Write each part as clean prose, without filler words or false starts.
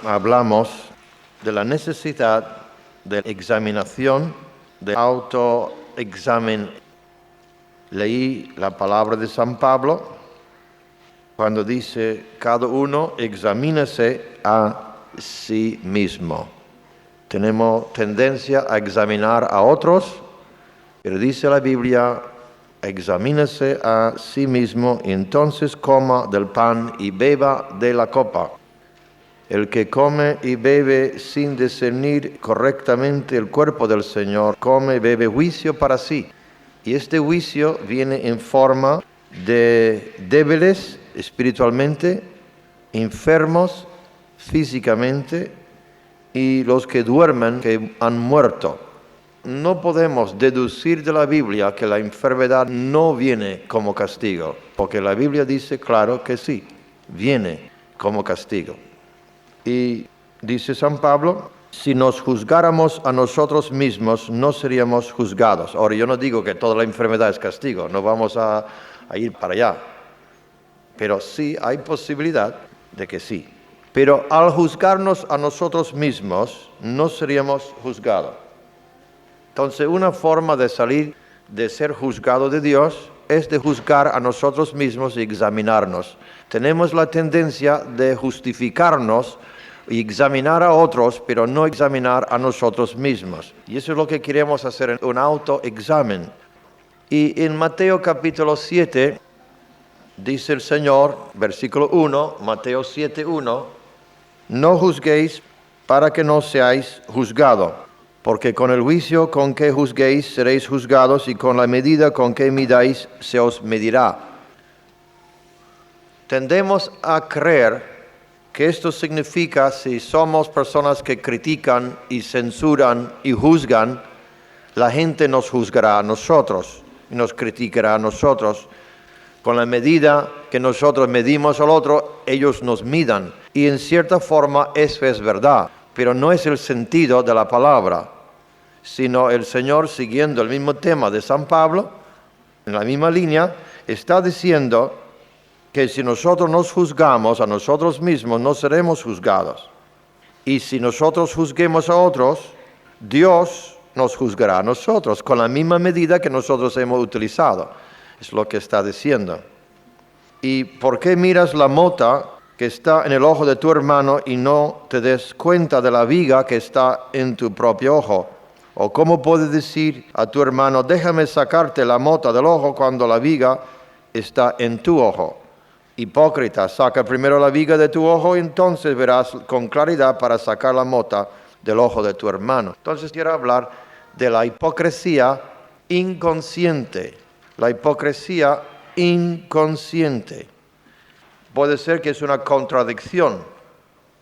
hablamos de la necesidad de examinación, de autoexamen. Leí la palabra de San Pablo cuando dice, cada uno examínese a sí mismo. Tenemos tendencia a examinar a otros, pero dice la Biblia, examínese a sí mismo y entonces coma del pan y beba de la copa. El que come y bebe sin discernir correctamente el cuerpo del Señor, come y bebe juicio para sí. Y este juicio viene en forma de débiles espiritualmente, enfermos físicamente y los que duermen, que han muerto. No podemos deducir de la Biblia que la enfermedad no viene como castigo, porque la Biblia dice claro que sí, viene como castigo. Y dice San Pablo, si nos juzgáramos a nosotros mismos, no seríamos juzgados. Ahora, yo no digo que toda la enfermedad es castigo, no vamos a ir para allá. Pero sí hay posibilidad de que sí. Pero al juzgarnos a nosotros mismos, no seríamos juzgados. Entonces, una forma de salir de ser juzgado de Dios es de juzgar a nosotros mismos y examinarnos. Tenemos la tendencia de justificarnos y examinar a otros, pero no examinar a nosotros mismos. Y eso es lo que queremos hacer, un autoexamen. Y en Mateo capítulo 7, dice el Señor, versículo 1, Mateo 7, 1, no juzguéis para que no seáis juzgados, porque con el juicio con que juzguéis seréis juzgados y con la medida con que midáis se os medirá. Tendemos a creer que esto significa, si somos personas que critican y censuran y juzgan, la gente nos juzgará a nosotros y nos criticará a nosotros. Con la medida que nosotros medimos al otro, ellos nos midan. Y en cierta forma eso es verdad, pero no es el sentido de la palabra, sino el Señor, siguiendo el mismo tema de San Pablo, en la misma línea, está diciendo que si nosotros nos juzgamos a nosotros mismos, no seremos juzgados. Y si nosotros juzguemos a otros, Dios nos juzgará a nosotros con la misma medida que nosotros hemos utilizado. Es lo que está diciendo. ¿Y por qué miras la mota que está en el ojo de tu hermano y no te des cuenta de la viga que está en tu propio ojo? ¿O cómo puedes decir a tu hermano, déjame sacarte la mota del ojo cuando la viga está en tu ojo? Hipócrita, saca primero la viga de tu ojo y entonces verás con claridad para sacar la mota del ojo de tu hermano. Entonces quiero hablar de la hipocresía inconsciente. La hipocresía inconsciente. Puede ser que es una contradicción,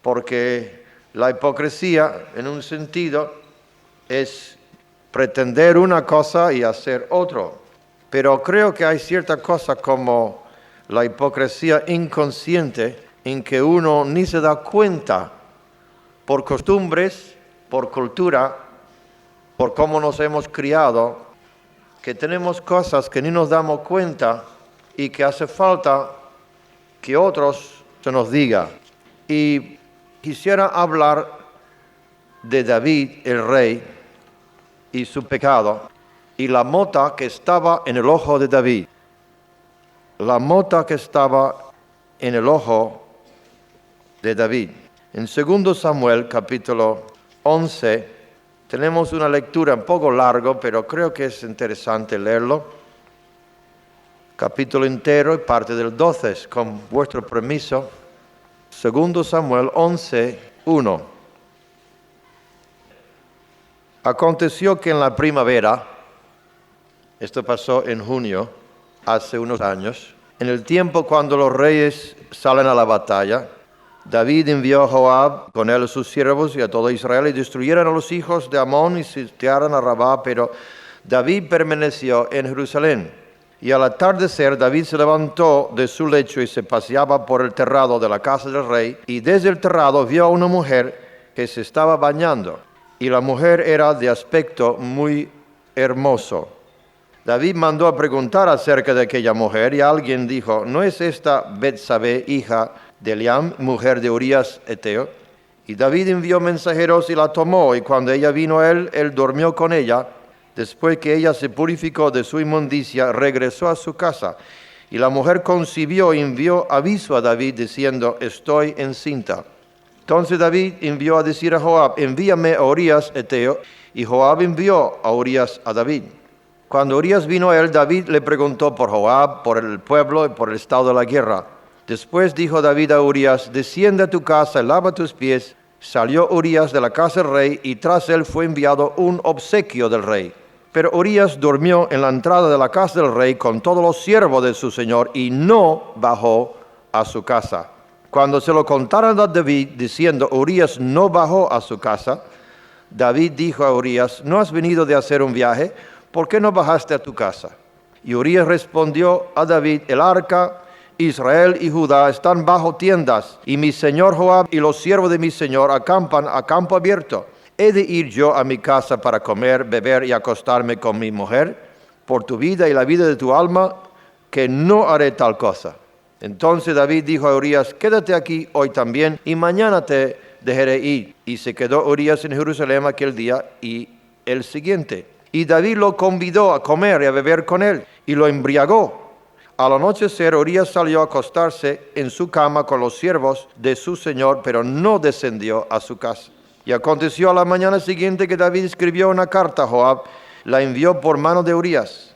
porque la hipocresía, en un sentido, es pretender una cosa y hacer otro. Pero creo que hay cierta cosa como la hipocresía inconsciente en que uno ni se da cuenta por costumbres, por cultura, por cómo nos hemos criado, que tenemos cosas que ni nos damos cuenta y que hace falta que otros se nos diga. Y quisiera hablar de David, el rey, y su pecado, y la mota que estaba en el ojo de David. La mota que estaba en el ojo de David. En 2 Samuel, capítulo 11, tenemos una lectura un poco larga, pero creo que es interesante leerlo. Capítulo entero y parte del 12, con vuestro permiso. 2 Samuel 11, 1. Aconteció que en la primavera, esto pasó en junio, hace unos años, en el tiempo cuando los reyes salen a la batalla, David envió a Joab con él a sus siervos y a todo Israel y destruyeron a los hijos de Amón y sitiaron a Rabá, pero David permaneció en Jerusalén. Y al atardecer David se levantó de su lecho y se paseaba por el terrado de la casa del rey, y desde el terrado vio a una mujer que se estaba bañando, y la mujer era de aspecto muy hermoso. David mandó a preguntar acerca de aquella mujer, y alguien dijo, ¿no es esta Betsabé, hija de Eliam, mujer de Urías Eteo? Y David envió mensajeros y la tomó, y cuando ella vino a él, él durmió con ella. Después que ella se purificó de su inmundicia, regresó a su casa. Y la mujer concibió y envió aviso a David diciendo, estoy encinta. Entonces David envió a decir a Joab, envíame a Urías Eteo. Y Joab envió a Urías a David. Cuando Urías vino a él, David le preguntó por Joab, por el pueblo y por el estado de la guerra. Después dijo David a Urías, desciende a tu casa y lava tus pies. Salió Urías de la casa del rey y tras él fue enviado un obsequio del rey. Pero Urías durmió en la entrada de la casa del rey con todos los siervos de su señor y no bajó a su casa. Cuando se lo contaron a David diciendo, Urías no bajó a su casa, David dijo a Urías, ¿no has venido de hacer un viaje? ¿Por qué no bajaste a tu casa? Y Urías respondió a David, el arca, Israel y Judá están bajo tiendas, y mi señor Joab y los siervos de mi señor acampan a campo abierto. ¿He de ir yo a mi casa para comer, beber y acostarme con mi mujer? Por tu vida y la vida de tu alma, que no haré tal cosa. Entonces David dijo a Urías, quédate aquí hoy también, y mañana te dejaré ir. Y se quedó Urías en Jerusalén aquel día y el siguiente. Y David lo convidó a comer y a beber con él, y lo embriagó. Al anochecer, Urías salió a acostarse en su cama con los siervos de su señor, pero no descendió a su casa. Y aconteció a la mañana siguiente que David escribió una carta a Joab, la envió por mano de Urías.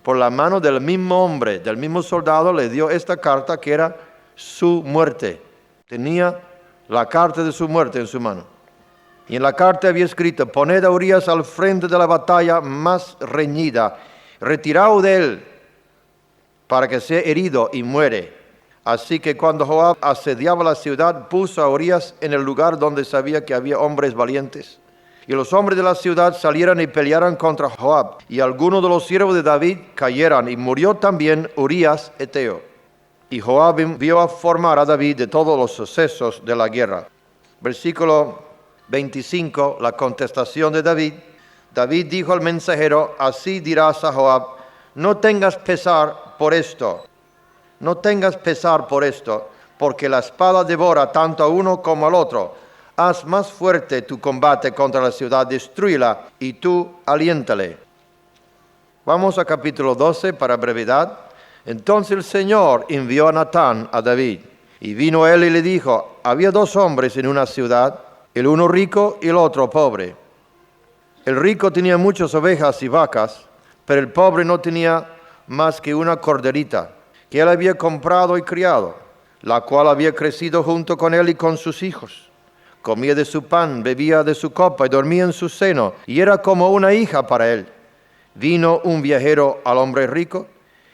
Por la mano del mismo hombre, del mismo soldado, le dio esta carta que era su muerte. Tenía la carta de su muerte en su mano. Y en la carta había escrito, poned a Urías al frente de la batalla más reñida, retiraos de él, para que sea herido y muere. Así que cuando Joab asediaba la ciudad, puso a Urías en el lugar donde sabía que había hombres valientes. Y los hombres de la ciudad salieron y pelearon contra Joab. Y algunos de los siervos de David cayeron, y murió también Urías Eteo. Y Joab envió a formar a David de todos los sucesos de la guerra. Versículo 25, la contestación de David. David dijo al mensajero, así dirás a Joab, no tengas pesar por esto. No tengas pesar por esto, porque la espada devora tanto a uno como al otro. Haz más fuerte tu combate contra la ciudad, destrúyela y tú aliéntale. Vamos a capítulo 12 para brevedad. Entonces el Señor envió a Natán a David. Y vino él y le dijo, había dos hombres en una ciudad, el uno rico y el otro pobre. El rico tenía muchas ovejas y vacas, pero el pobre no tenía más que una corderita, que él había comprado y criado, la cual había crecido junto con él y con sus hijos. Comía de su pan, bebía de su copa y dormía en su seno, y era como una hija para él. Vino un viajero al hombre rico,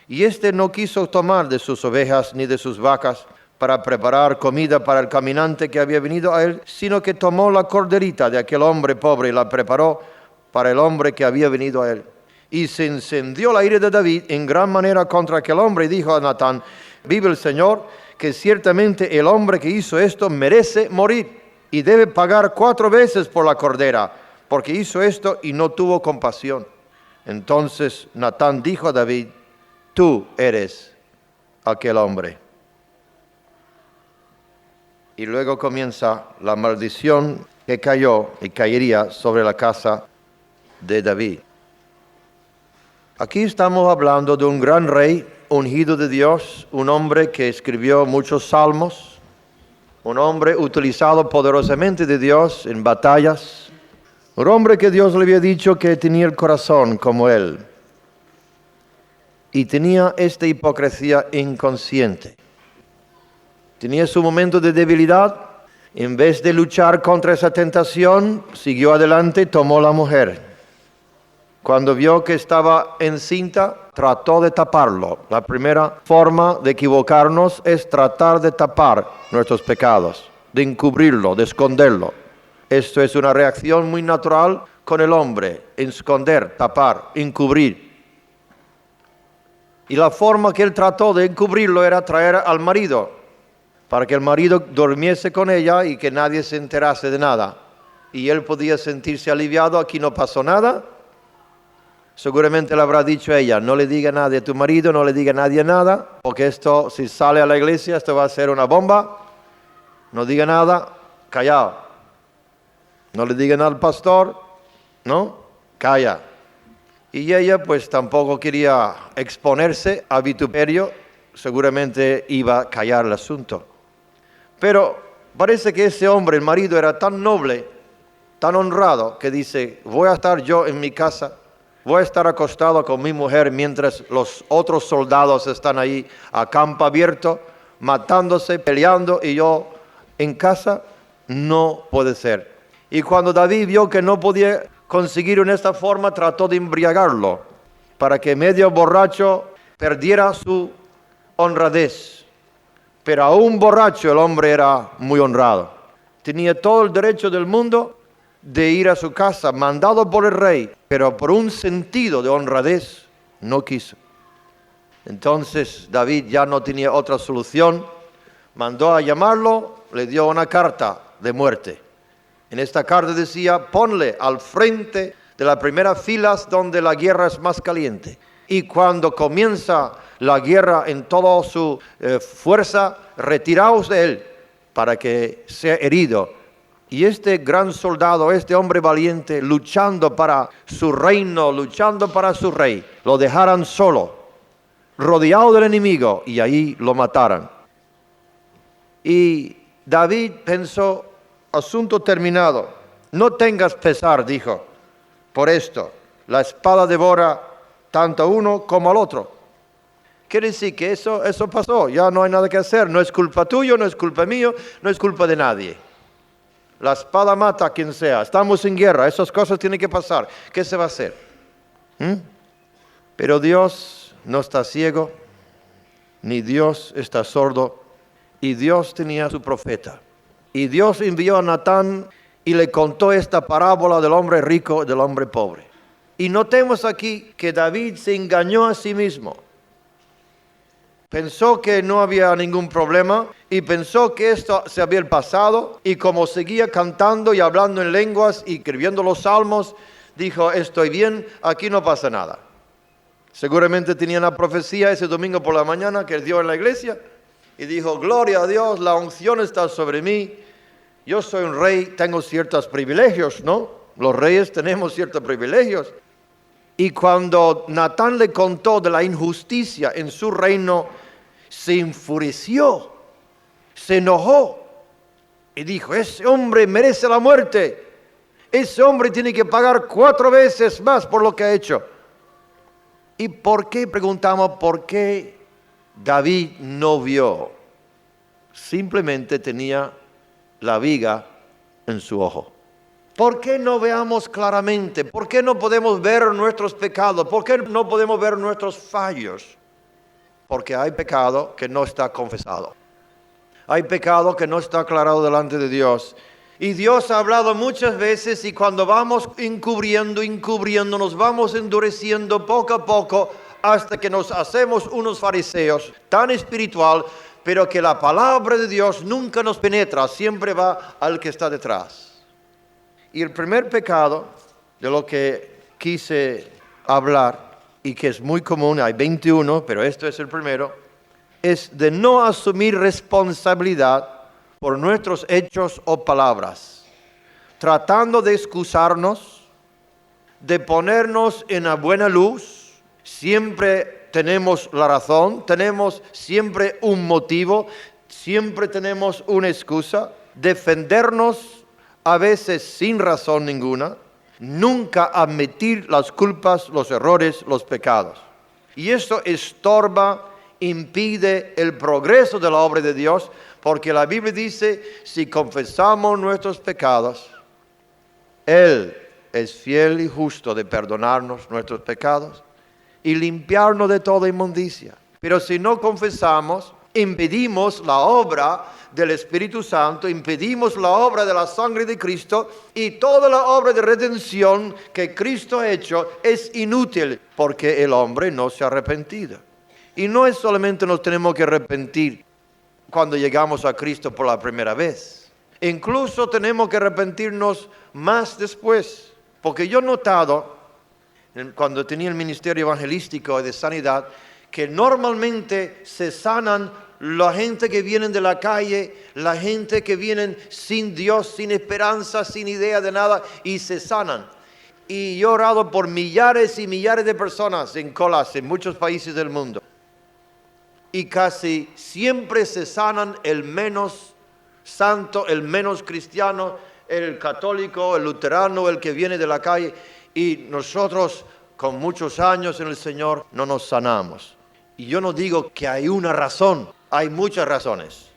y éste no quiso tomar de sus ovejas ni de sus vacas para preparar comida para el caminante que había venido a él, sino que tomó la corderita de aquel hombre pobre y la preparó para el hombre que había venido a él. Y se encendió la ira de David en gran manera contra aquel hombre y dijo a Natán, vive el Señor, que ciertamente el hombre que hizo esto merece morir y debe pagar 4 veces por la cordera, porque hizo esto y no tuvo compasión. Entonces Natán dijo a David, tú eres aquel hombre. Y luego comienza la maldición que cayó y caería sobre la casa de David. Aquí estamos hablando de un gran rey ungido de Dios, un hombre que escribió muchos salmos, un hombre utilizado poderosamente de Dios en batallas, un hombre que Dios le había dicho que tenía el corazón como él y tenía esta hipocresía inconsciente. Tenía su momento de debilidad, en vez de luchar contra esa tentación, siguió adelante y tomó la mujer. Cuando vio que estaba encinta, trató de taparlo. La primera forma de equivocarnos es tratar de tapar nuestros pecados, de encubrirlo, de esconderlo. Esto es una reacción muy natural con el hombre, esconder, tapar, encubrir. Y la forma que él trató de encubrirlo era traer al marido, para que el marido durmiese con ella y que nadie se enterase de nada. Y él podía sentirse aliviado, aquí no pasó nada. Seguramente le habrá dicho a ella, no le diga a nadie a tu marido, no le diga a nadie nada, porque esto, si sale a la iglesia, esto va a ser una bomba. No diga nada, callado. No le digan al pastor, ¿no? Calla. Y ella pues tampoco quería exponerse a vituperio, seguramente iba a callar el asunto. Pero parece que ese hombre, el marido, era tan noble, tan honrado, que dice, voy a estar yo en mi casa, voy a estar acostado con mi mujer mientras los otros soldados están ahí a campo abierto, matándose, peleando, y yo en casa. No puede ser. Y cuando David vio que no podía conseguirlo en esta forma, trató de embriagarlo para que medio borracho perdiera su honradez. Pero aún borracho el hombre era muy honrado. Tenía todo el derecho del mundo de ir a su casa, mandado por el rey, pero por un sentido de honradez no quiso. Entonces David ya no tenía otra solución, mandó a llamarlo, le dio una carta de muerte. En esta carta decía, ponle al frente de las primeras filas donde la guerra es más caliente. Y cuando comienza la guerra en toda su fuerza, retiraos de él para que sea herido. Y este gran soldado, este hombre valiente, luchando para su reino, luchando para su rey, lo dejaran solo, rodeado del enemigo, y ahí lo mataran. Y David pensó, asunto terminado, no tengas pesar, dijo, por esto, la espada devora tanto a uno como al otro. Quiere decir que eso pasó, ya no hay nada que hacer, no es culpa tuya, no es culpa mía, no es culpa de nadie. La espada mata a quien sea, estamos en guerra, esas cosas tienen que pasar, ¿qué se va a hacer? Pero Dios no está ciego, ni Dios está sordo, y Dios tenía a su profeta. Y Dios envió a Natán y le contó esta parábola del hombre rico y del hombre pobre. Y notemos aquí que David se engañó a sí mismo. Pensó que no había ningún problema y pensó que esto se había pasado, y como seguía cantando y hablando en lenguas y escribiendo los salmos, dijo, estoy bien, aquí no pasa nada. Seguramente tenía una profecía ese domingo por la mañana que dio en la iglesia y dijo, gloria a Dios, la unción está sobre mí, yo soy un rey, tengo ciertos privilegios, ¿no? Los reyes tenemos ciertos privilegios. Y cuando Natán le contó de la injusticia en su reino, se enfureció, se enojó y dijo, ese hombre merece la muerte, ese hombre tiene que pagar 4 veces más por lo que ha hecho. ¿Y por qué? Preguntamos, ¿por qué David no vio? Simplemente tenía la viga en su ojo. ¿Por qué no veamos claramente? ¿Por qué no podemos ver nuestros pecados? ¿Por qué no podemos ver nuestros fallos? Porque hay pecado que no está confesado. Hay pecado que no está aclarado delante de Dios. Y Dios ha hablado muchas veces, y cuando vamos encubriendo, nos vamos endureciendo poco a poco hasta que nos hacemos unos fariseos tan espiritual, pero que la palabra de Dios nunca nos penetra, siempre va al que está detrás. Y el primer pecado de lo que quise hablar, y que es muy común, hay 21, pero esto es el primero, es de no asumir responsabilidad por nuestros hechos o palabras, tratando de excusarnos, de ponernos en la buena luz. Siempre tenemos la razón, tenemos siempre un motivo, siempre tenemos una excusa, defendernos a veces sin razón ninguna, nunca admitir las culpas, los errores, los pecados. Y esto estorba, impide el progreso de la obra de Dios, porque la Biblia dice, si confesamos nuestros pecados, Él es fiel y justo de perdonarnos nuestros pecados y limpiarnos de toda inmundicia. Pero si no confesamos, impedimos la obra del Espíritu Santo, impedimos la obra de la sangre de Cristo, y toda la obra de redención que Cristo ha hecho es inútil porque el hombre no se ha arrepentido. Y no es solamente nos tenemos que arrepentir cuando llegamos a Cristo por la primera vez. Incluso tenemos que arrepentirnos más después. Porque yo he notado, cuando tenía el ministerio evangelístico y de sanidad, que normalmente se sanan la gente que viene de la calle, la gente que viene sin Dios, sin esperanza, sin idea de nada y se sanan. Y yo he orado por millares y millares de personas en colas en muchos países del mundo. Y casi siempre se sanan el menos santo, el menos cristiano, el católico, el luterano, el que viene de la calle. Y nosotros, con muchos años en el Señor, no nos sanamos. Y yo no digo que hay una razón, hay muchas razones.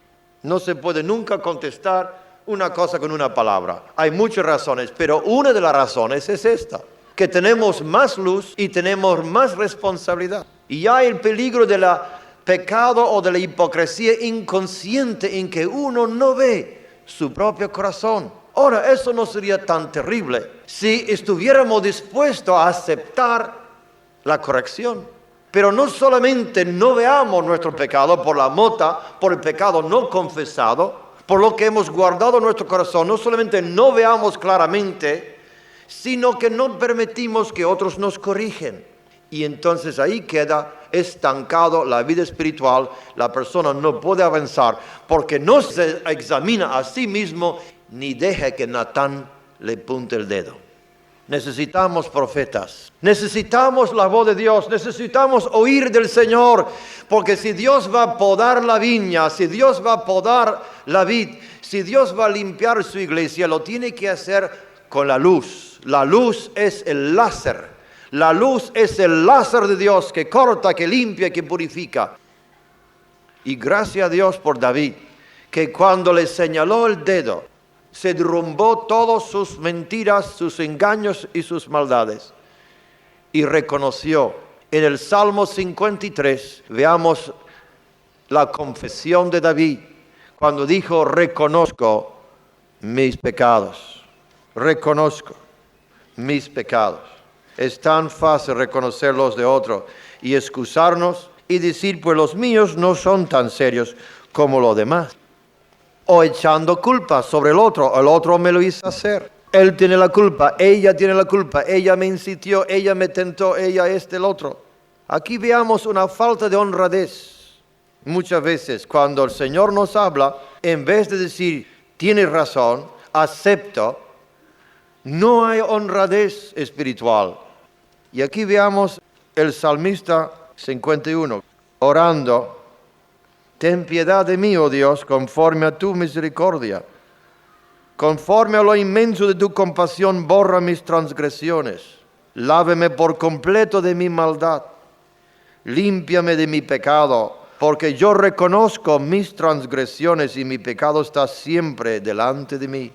No se puede nunca contestar una cosa con una palabra. Hay muchas razones, pero una de las razones es esta, que tenemos más luz y tenemos más responsabilidad. Y hay el peligro del pecado o de la hipocresía inconsciente en que uno no ve su propio corazón. Ahora, eso no sería tan terrible si estuviéramos dispuestos a aceptar la corrección. Pero no solamente no veamos nuestro pecado por la mota, por el pecado no confesado, por lo que hemos guardado en nuestro corazón, no solamente no veamos claramente, sino que no permitimos que otros nos corrigen. Y entonces ahí queda estancado la vida espiritual, la persona no puede avanzar porque no se examina a sí mismo ni deja que Natán le punte el dedo. Necesitamos profetas, necesitamos la voz de Dios, necesitamos oír del Señor, porque si Dios va a podar la viña, si Dios va a podar la vid, si Dios va a limpiar su iglesia, lo tiene que hacer con la luz. La luz es el láser, la luz es el láser de Dios que corta, que limpia, que purifica. Y gracias a Dios por David, que cuando le señaló el dedo, se derrumbó todas sus mentiras, sus engaños y sus maldades. Y reconoció. En el Salmo 53, veamos la confesión de David, cuando dijo, reconozco mis pecados. Reconozco mis pecados. Es tan fácil reconocer los de otro y excusarnos y decir, pues los míos no son tan serios como los demás. O echando culpa sobre el otro me lo hizo hacer. Él tiene la culpa, ella tiene la culpa, ella me insistió, ella me tentó, ella es del otro. Aquí veamos una falta de honradez. Muchas veces cuando el Señor nos habla, en vez de decir, tienes razón, acepto, no hay honradez espiritual. Y aquí veamos el salmista 51, orando. Ten piedad de mí, oh Dios, conforme a tu misericordia. Conforme a lo inmenso de tu compasión, borra mis transgresiones. Láveme por completo de mi maldad. Límpiame de mi pecado, porque yo reconozco mis transgresiones y mi pecado está siempre delante de mí.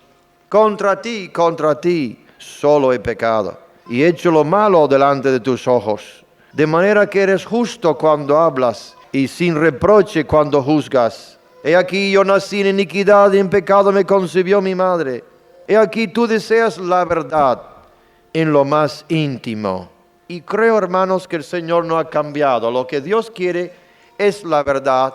Contra ti, solo he pecado, y he hecho lo malo delante de tus ojos. De manera que eres justo cuando hablas, y sin reproche cuando juzgas. He aquí yo nací en iniquidad y en pecado me concibió mi madre. He aquí tú deseas la verdad en lo más íntimo. Y creo, hermanos, que el Señor no ha cambiado. Lo que Dios quiere es la verdad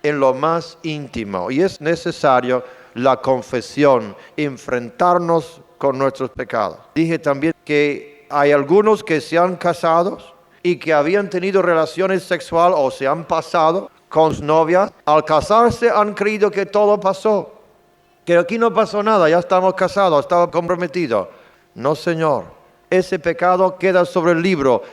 en lo más íntimo. Y es necesario la confesión, enfrentarnos con nuestros pecados. Dije también que hay algunos que se han casado y que habían tenido relaciones sexuales o se han pasado con sus novias. Al casarse han creído que todo pasó, que aquí no pasó nada, ya estamos casados, estamos comprometidos. No, Señor, ese pecado queda sobre el libro.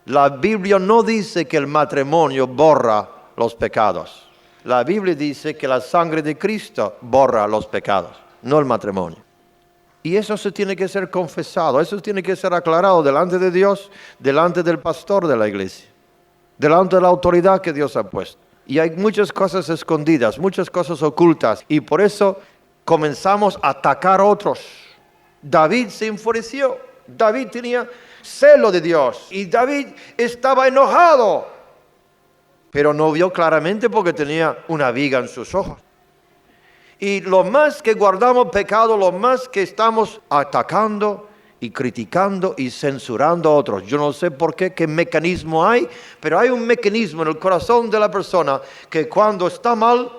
La Biblia no dice que el matrimonio borra los pecados. La Biblia dice que la sangre de Cristo borra los pecados, no el matrimonio. Y eso se tiene que ser confesado, eso tiene que ser aclarado delante de Dios, delante del pastor de la iglesia, delante de la autoridad que Dios ha puesto. Y hay muchas cosas escondidas, muchas cosas ocultas, y por eso comenzamos a atacar a otros. David se enfureció, David tenía celo de Dios, y David estaba enojado, pero no vio claramente porque tenía una viga en sus ojos. Y lo más que guardamos pecado, lo más que estamos atacando y criticando y censurando a otros. Yo no sé por qué mecanismo hay, pero hay un mecanismo en el corazón de la persona que cuando está mal,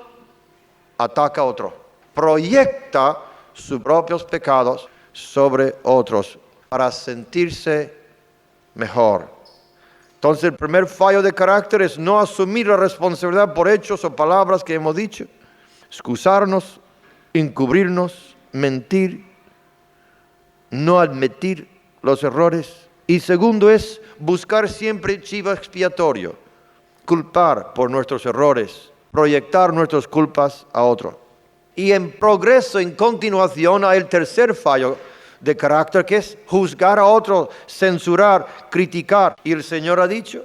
ataca a otro. Proyecta sus propios pecados sobre otros para sentirse mejor. Entonces el primer fallo de carácter es no asumir la responsabilidad por hechos o palabras que hemos dicho, excusarnos, encubrirnos, mentir, no admitir los errores. Y segundo es buscar siempre chivo expiatorio, culpar por nuestros errores, proyectar nuestras culpas a otro. Y en progreso, en continuación, hay el tercer fallo de carácter, que es juzgar a otro, censurar, criticar. Y el Señor ha dicho,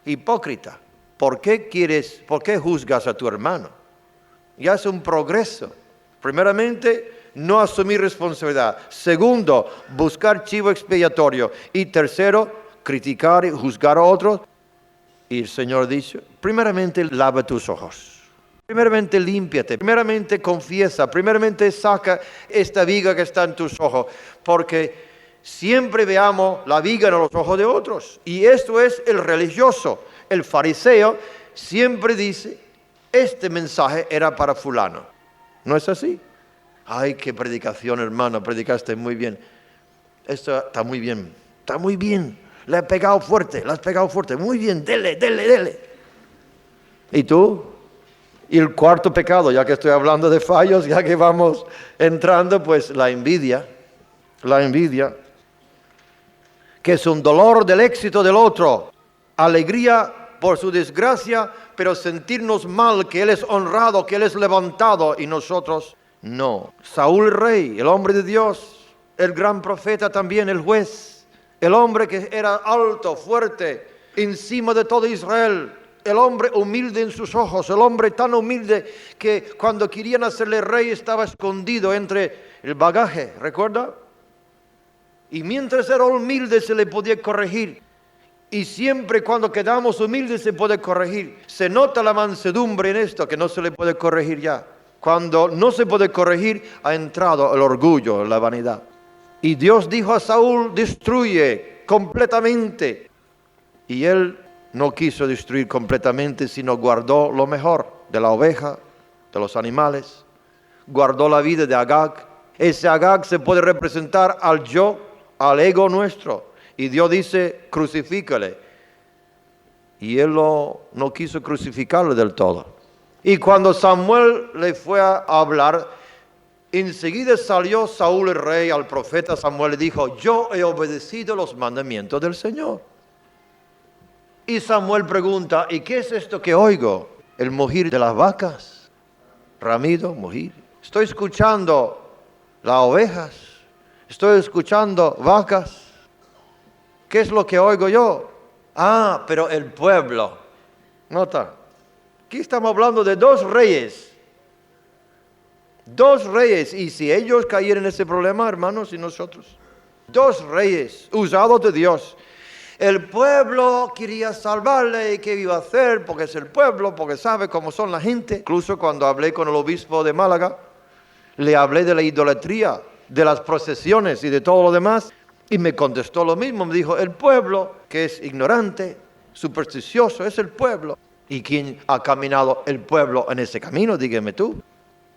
hipócrita, ¿por qué juzgas a tu hermano? Ya es un progreso. Primeramente, no asumir responsabilidad. Segundo, buscar chivo expiatorio. Y tercero, criticar y juzgar a otros. Y el Señor dice, primeramente lava tus ojos. Primeramente límpiate, primeramente confiesa, primeramente saca esta viga que está en tus ojos, porque siempre veamos la viga en los ojos de otros. Y esto es el religioso, el fariseo, siempre dice, este mensaje era para fulano. ¿No es así? Ay, qué predicación, hermano, predicaste muy bien. Esto está muy bien, está muy bien. Le has pegado fuerte, muy bien, dele. ¿Y tú? Y el cuarto pecado, ya que estoy hablando de fallos, ya que vamos entrando, pues la envidia, que es un dolor del éxito del otro, alegría por su desgracia, pero sentirnos mal, que Él es honrado, que Él es levantado y nosotros no. Saúl el rey, el hombre de Dios, el gran profeta también, el juez, el hombre que era alto, fuerte, encima de todo Israel, el hombre humilde en sus ojos, el hombre tan humilde que cuando querían hacerle rey estaba escondido entre el bagaje, ¿recuerda? Y mientras era humilde se le podía corregir. Y siempre cuando quedamos humildes se puede corregir. Se nota la mansedumbre en esto, que no se le puede corregir ya. Cuando no se puede corregir, ha entrado el orgullo, la vanidad. Y Dios dijo a Saúl, destruye completamente. Y él no quiso destruir completamente, sino guardó lo mejor de la oveja, de los animales. Guardó la vida de Agag. Ese Agag se puede representar al yo, al ego nuestro. Y Dios dice, crucifícale. Y él no quiso crucificarlo del todo. Y cuando Samuel le fue a hablar, enseguida salió Saúl el rey al profeta Samuel y dijo, yo he obedecido los mandamientos del Señor. Y Samuel pregunta, ¿y qué es esto que oigo? ¿El mugir de las vacas? Ramido, mugir. Estoy escuchando las ovejas. Estoy escuchando vacas. ¿Qué es lo que oigo yo? Ah, pero el pueblo. Nota, aquí estamos hablando de dos reyes. Dos reyes. Y si ellos cayeran en ese problema, hermanos, y nosotros. Dos reyes usados de Dios. El pueblo quería salvarle y qué iba a hacer, porque es el pueblo, porque sabe cómo son la gente. Incluso cuando hablé con el obispo de Málaga, le hablé de la idolatría, de las procesiones y de todo lo demás. Y me contestó lo mismo, me dijo, el pueblo que es ignorante, supersticioso, es el pueblo. ¿Y quién ha caminado el pueblo en ese camino? Dígame tú.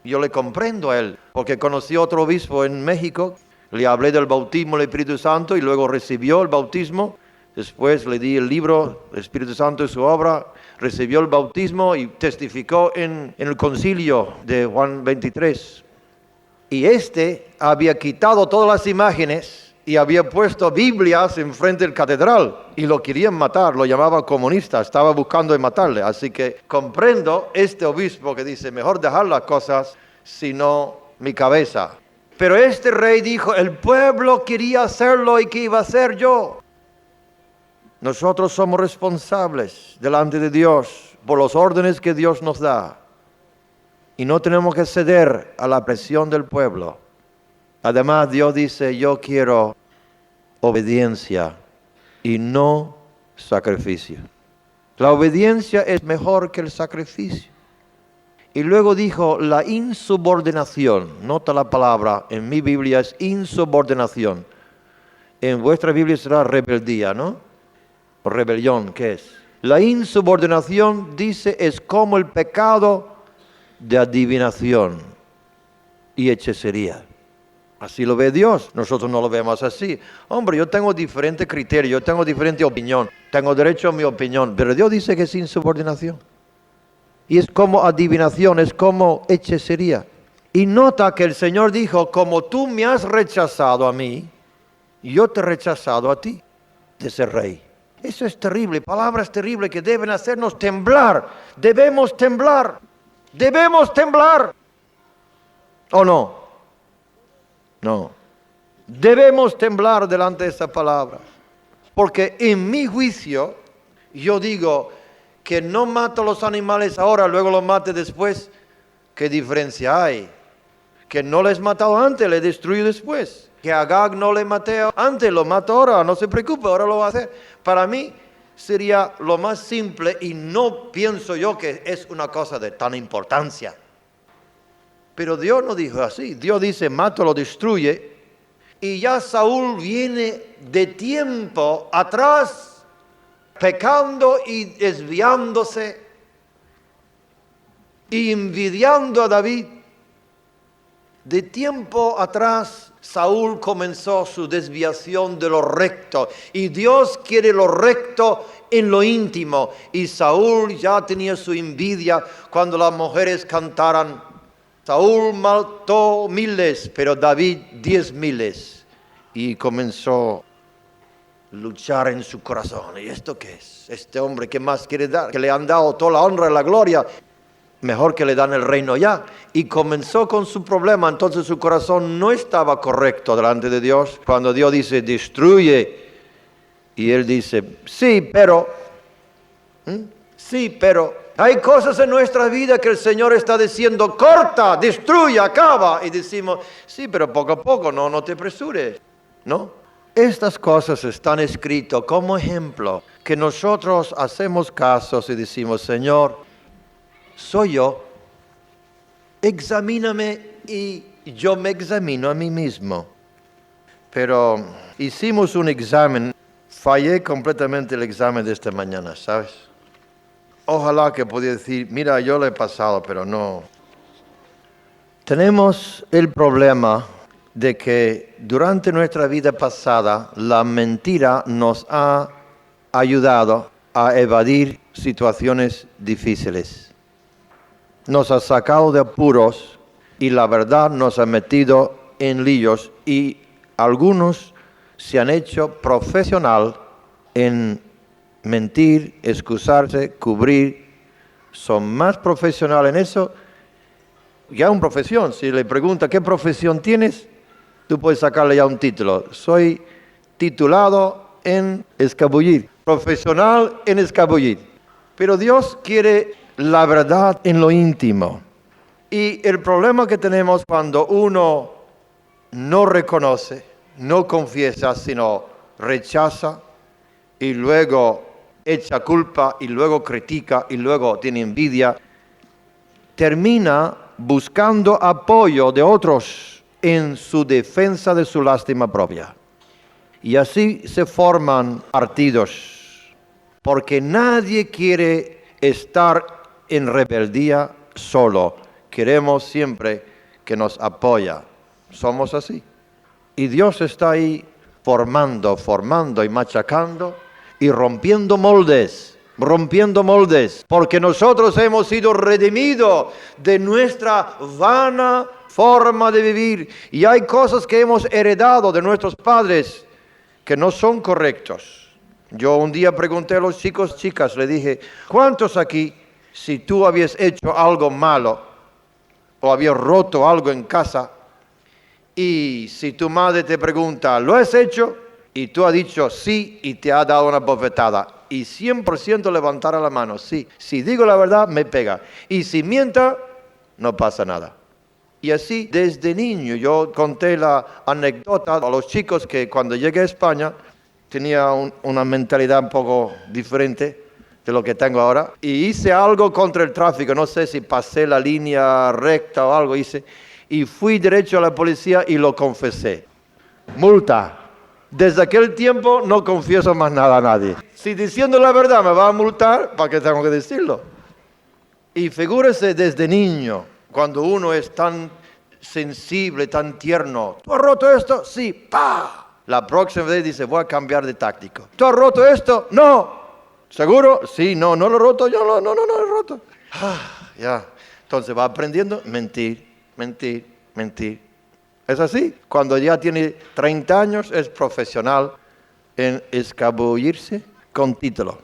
Yo le comprendo a él, porque conocí a otro obispo en México, le hablé del bautismo del Espíritu Santo y luego recibió el bautismo. Después le di el libro, el Espíritu Santo y su obra, recibió el bautismo y testificó en el concilio de Juan 23. Y había quitado todas las imágenes y había puesto Biblias enfrente del catedral y lo querían matar, lo llamaban comunista, estaba buscando matarle. Así que comprendo este obispo que dice, mejor dejar las cosas, sino mi cabeza. Pero este rey dijo, el pueblo quería hacerlo y ¿qué iba a hacer yo? Nosotros somos responsables delante de Dios por los órdenes que Dios nos da. Y no tenemos que ceder a la presión del pueblo. Además, Dios dice, yo quiero obediencia y no sacrificio. La obediencia es mejor que el sacrificio. Y luego dijo, la insubordinación. Nota la palabra, en mi Biblia es insubordinación. En vuestra Biblia será rebeldía, ¿no? O rebelión, ¿qué es? La insubordinación, dice, es como el pecado de adivinación y hechicería. Así lo ve Dios, nosotros no lo vemos así. Hombre, yo tengo diferente criterio, yo tengo diferente opinión, tengo derecho a mi opinión, pero Dios dice que es insubordinación. Y es como adivinación, es como hechicería. Y nota que el Señor dijo, como tú me has rechazado a mí, yo te he rechazado a ti, de ser rey. Eso es terrible, palabras terribles que deben hacernos temblar. Debemos temblar, debemos temblar. ¿O no? No. Debemos temblar delante de esa palabra. Porque en mi juicio, yo digo que no mato los animales ahora, luego los mate después. ¿Qué diferencia hay? Que no les he matado antes, les destruyo después. Que a Agag no le maté antes, lo mato ahora, no se preocupe, ahora lo va a hacer. Para mí sería lo más simple y no pienso yo que es una cosa de tan importancia. Pero Dios no dijo así. Dios dice, mato, lo destruye. Y ya Saúl viene de tiempo atrás, pecando y desviándose, y envidiando a David. De tiempo atrás, Saúl comenzó su desviación de lo recto. Y Dios quiere lo recto en lo íntimo. Y Saúl ya tenía su envidia cuando las mujeres cantaran. Saúl mató miles, pero David 10,000. Y comenzó a luchar en su corazón. ¿Y esto qué es? Este hombre, ¿qué más quiere dar? Que le han dado toda la honra y la gloria. Mejor que le dan el reino ya. Y comenzó con su problema. Entonces su corazón no estaba correcto delante de Dios. Cuando Dios dice, destruye. Y él dice, sí, pero. Sí, pero. Hay cosas en nuestra vida que el Señor está diciendo, corta, destruye, acaba. Y decimos, sí, pero poco a poco, no te apresures. ¿No? Estas cosas están escritas como ejemplo. Que nosotros hacemos casos y decimos, Señor, soy yo, examíname y yo me examino a mí mismo. Pero hicimos un examen, fallé completamente el examen de esta mañana, ¿sabes? Ojalá que pudiera decir, mira, yo lo he pasado, pero no. Tenemos el problema de que durante nuestra vida pasada la mentira nos ha ayudado a evadir situaciones difíciles. Nos ha sacado de apuros y la verdad nos ha metido en líos y algunos se han hecho profesional en mentir, excusarse, cubrir. Son más profesionales en eso. Ya una profesión, si le pregunta ¿qué profesión tienes? Tú puedes sacarle ya un título. Soy titulado en escabullir, profesional en escabullir. Pero Dios quiere la verdad en lo íntimo. Y el problema que tenemos cuando uno no reconoce, no confiesa, sino rechaza y luego echa culpa y luego critica y luego tiene envidia, termina buscando apoyo de otros en su defensa de su lástima propia. Y así se forman partidos, porque nadie quiere estar en rebeldía solo. Queremos siempre que nos apoya. Somos así. Y Dios está ahí formando y machacando y rompiendo moldes, porque nosotros hemos sido redimidos de nuestra vana forma de vivir. Y hay cosas que hemos heredado de nuestros padres que no son correctos. Yo un día pregunté a los chicas, le dije, ¿cuántos aquí, si tú habías hecho algo malo o habías roto algo en casa y si tu madre te pregunta, ¿lo has hecho? Y tú has dicho sí y te ha dado una bofetada y 100% levantar la mano, sí. Si digo la verdad, me pega. Y si miento, no pasa nada. Y así desde niño yo conté la anécdota a los chicos que cuando llegué a España tenía una mentalidad un poco diferente de lo que tengo ahora. Y hice algo contra el tráfico, no sé si pasé la línea recta o algo hice. Y fui derecho a la policía y lo confesé. Multa. Desde aquel tiempo no confieso más nada a nadie. Si diciendo la verdad me va a multar, ¿para qué tengo que decirlo? Y figúrese desde niño, cuando uno es tan sensible, tan tierno. ¿Tú has roto esto? Sí. ¡Pah! La próxima vez dice, voy a cambiar de táctico. ¿Tú has roto esto? No. ¿Seguro? Sí, no lo he roto. Yo no lo he roto. Ya. Entonces va aprendiendo, mentir. ¿Es así? Cuando ya tiene 30 años es profesional en escabullirse con título.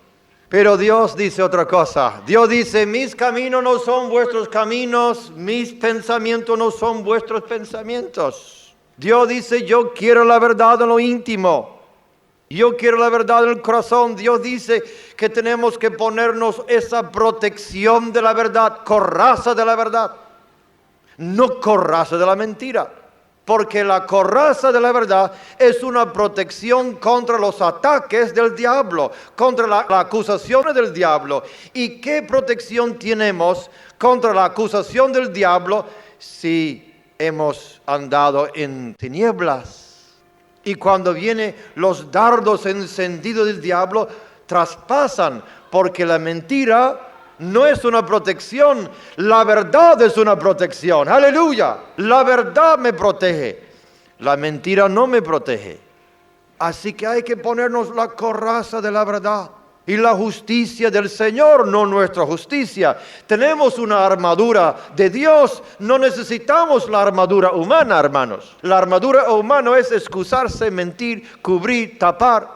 Pero Dios dice otra cosa. Dios dice, mis caminos no son vuestros caminos, mis pensamientos no son vuestros pensamientos. Dios dice, yo quiero la verdad en lo íntimo. Yo quiero la verdad en el corazón. Dios dice que tenemos que ponernos esa protección de la verdad, coraza de la verdad, no coraza de la mentira. Porque la coraza de la verdad es una protección contra los ataques del diablo, contra las acusaciones del diablo. ¿Y qué protección tenemos contra la acusación del diablo si hemos andado en tinieblas? Y cuando vienen los dardos encendidos del diablo, traspasan, porque la mentira no es una protección, la verdad es una protección. ¡Aleluya! La verdad me protege, la mentira no me protege. Así que hay que ponernos la coraza de la verdad y la justicia del Señor, no nuestra justicia. Tenemos una armadura de Dios, no necesitamos la armadura humana, hermanos. La armadura humana es excusarse, mentir, cubrir, tapar.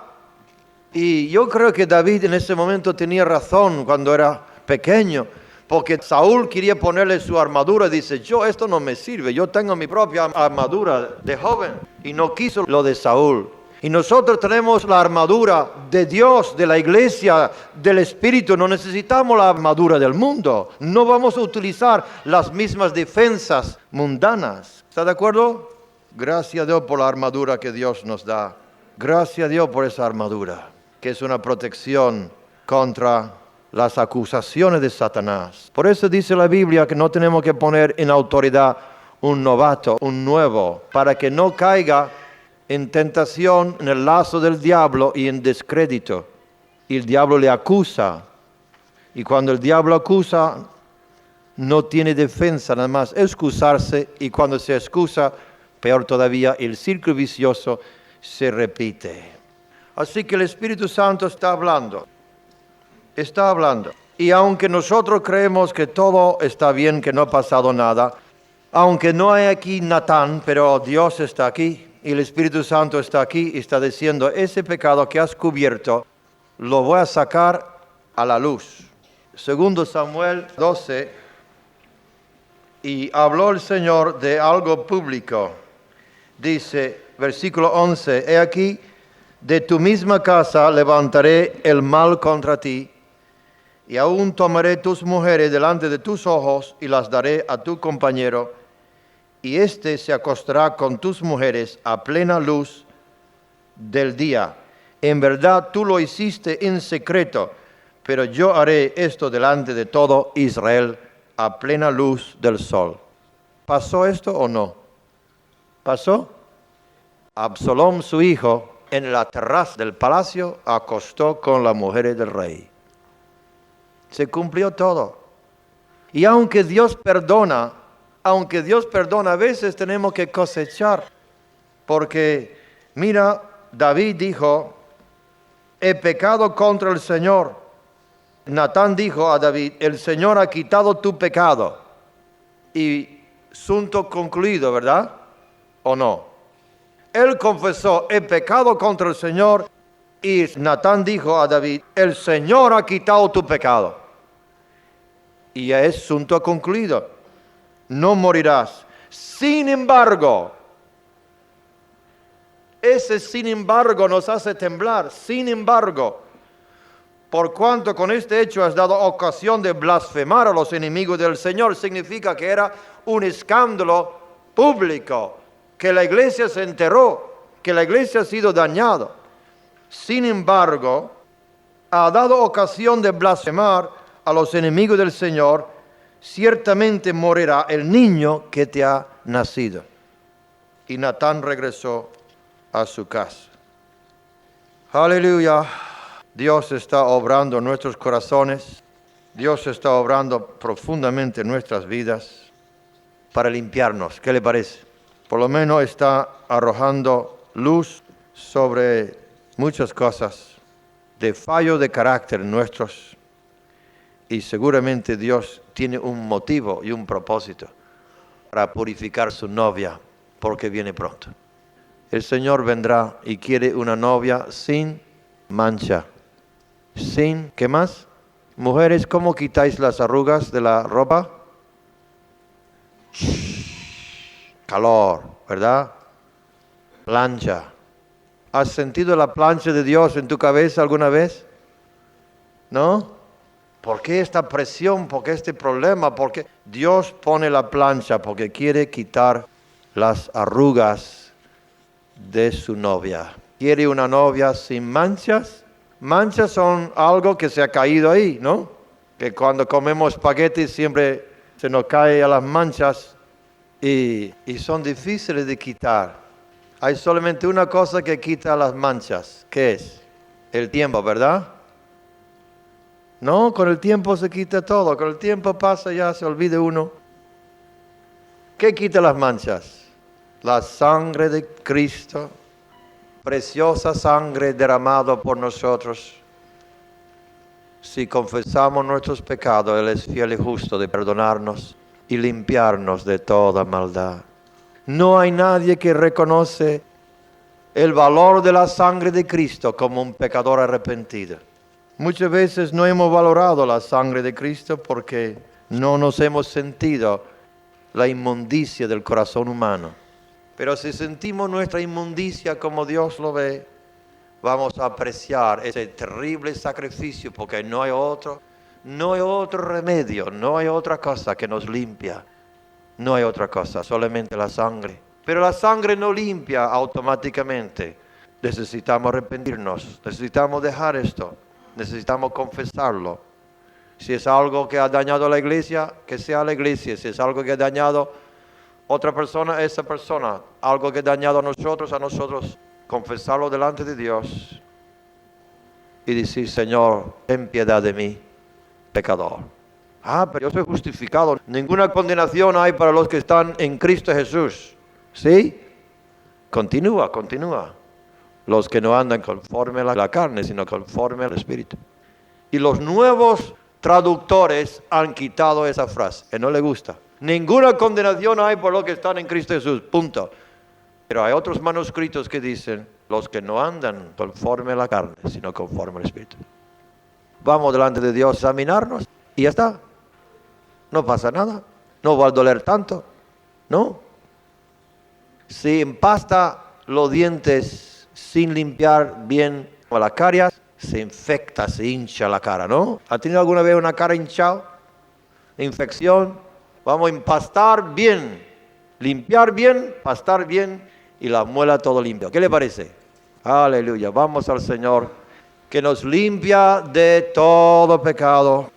Y yo creo que David en ese momento tenía razón cuando era pequeño, porque Saúl quería ponerle su armadura y dice, esto no me sirve, yo tengo mi propia armadura de joven, y no quiso lo de Saúl. Y nosotros tenemos la armadura de Dios, de la iglesia, del Espíritu. No necesitamos la armadura del mundo. No vamos a utilizar las mismas defensas mundanas. ¿Está de acuerdo? Gracias a Dios por la armadura que Dios nos da. Gracias a Dios por esa armadura, que es una protección contra las acusaciones de Satanás. Por eso dice la Biblia que no tenemos que poner en autoridad un novato, un nuevo, para que no caiga en tentación, en el lazo del diablo y en descrédito. Y el diablo le acusa. Y cuando el diablo acusa, no tiene defensa, nada más excusarse. Y cuando se excusa, peor todavía, el círculo vicioso se repite. Así que el Espíritu Santo está hablando. Está hablando. Y aunque nosotros creemos que todo está bien, que no ha pasado nada, aunque no hay aquí Natán, pero Dios está aquí. Y el Espíritu Santo está aquí y está diciendo, ese pecado que has cubierto, lo voy a sacar a la luz. Segundo Samuel 12, y habló el Señor de algo público. Dice, versículo 11, he aquí, de tu misma casa levantaré el mal contra ti, y aún tomaré tus mujeres delante de tus ojos y las daré a tu compañero, y éste se acostará con tus mujeres a plena luz del día. En verdad tú lo hiciste en secreto, pero yo haré esto delante de todo Israel a plena luz del sol. ¿Pasó esto o no? ¿Pasó? Absalom, su hijo, en la terraza del palacio, acostó con las mujeres del rey. Se cumplió todo. Y aunque Dios perdona, a veces tenemos que cosechar. Porque, mira, David dijo, he pecado contra el Señor. Natán dijo a David, el Señor ha quitado tu pecado. Y asunto concluido, ¿verdad? ¿O no? Él confesó, he pecado contra el Señor. Y Natán dijo a David, el Señor ha quitado tu pecado. Y ya es asunto concluido. No morirás. Sin embargo, ese sin embargo nos hace temblar. Sin embargo, por cuanto con este hecho has dado ocasión de blasfemar a los enemigos del Señor, significa que era un escándalo público, que la iglesia se enteró, que la iglesia ha sido dañada. Sin embargo, ha dado ocasión de blasfemar a los enemigos del Señor, ciertamente morirá el niño que te ha nacido. Y Natán regresó a su casa. Aleluya. Dios está obrando en nuestros corazones. Dios está obrando profundamente en nuestras vidas. para limpiarnos. ¿Qué le parece? Por lo menos está arrojando luz sobre muchas cosas de fallo de carácter nuestros. Y seguramente Dios tiene un motivo y un propósito para purificar su novia, porque viene pronto. El Señor vendrá y quiere una novia sin mancha. Sin, ¿qué más? Mujeres, ¿cómo quitáis las arrugas de la ropa? Calor, ¿verdad? Plancha. ¿Has sentido la plancha de Dios en tu cabeza alguna vez? ¿No? ¿Por qué esta presión? ¿Por qué este problema? Porque Dios pone la plancha porque quiere quitar las arrugas de su novia. Quiere una novia sin manchas. Manchas son algo que se ha caído ahí, ¿no? Que cuando comemos espaguetis siempre se nos cae a las manchas y son difíciles de quitar. Hay solamente una cosa que quita las manchas. ¿Qué es? El tiempo, ¿verdad? No, con el tiempo se quita todo. Con el tiempo pasa, ya se olvida uno. ¿Qué quita las manchas? La sangre de Cristo. Preciosa sangre derramada por nosotros. Si confesamos nuestros pecados, Él es fiel y justo de perdonarnos y limpiarnos de toda maldad. No hay nadie que reconoce el valor de la sangre de Cristo como un pecador arrepentido. Muchas veces no hemos valorado la sangre de Cristo porque no nos hemos sentido la inmundicia del corazón humano. Pero si sentimos nuestra inmundicia como Dios lo ve, vamos a apreciar ese terrible sacrificio porque no hay otro remedio, no hay otra cosa que nos limpia. No hay otra cosa, solamente la sangre. Pero la sangre no limpia automáticamente. Necesitamos arrepentirnos, necesitamos dejar esto, necesitamos confesarlo. Si es algo que ha dañado a la iglesia, que sea la iglesia. Si es algo que ha dañado otra persona, esa persona. Algo que ha dañado a nosotros, confesarlo delante de Dios y decir: Señor, ten piedad de mí, pecador. Pero yo soy justificado. Ninguna condenación hay para los que están en Cristo Jesús. ¿Sí? Continúa. Los que no andan conforme a la carne, sino conforme al Espíritu. Y los nuevos traductores han quitado esa frase, que no le gusta. Ninguna condenación hay por los que están en Cristo Jesús, punto. Pero hay otros manuscritos que dicen: los que no andan conforme a la carne, sino conforme al Espíritu. Vamos delante de Dios a examinarnos y ya está. No pasa nada, no va a doler tanto, ¿no? Si empasta los dientes sin limpiar bien las caries, se infecta, se hincha la cara, ¿no? ¿Ha tenido alguna vez una cara hinchada? Infección. Vamos a empastar bien, limpiar bien, pastar bien y la muela todo limpio. ¿Qué le parece? Aleluya. Vamos al Señor que nos limpia de todo pecado.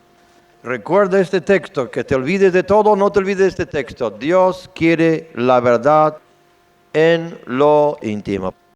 Recuerda este texto, que te olvides de todo, no te olvides de este texto. Dios quiere la verdad en lo íntimo.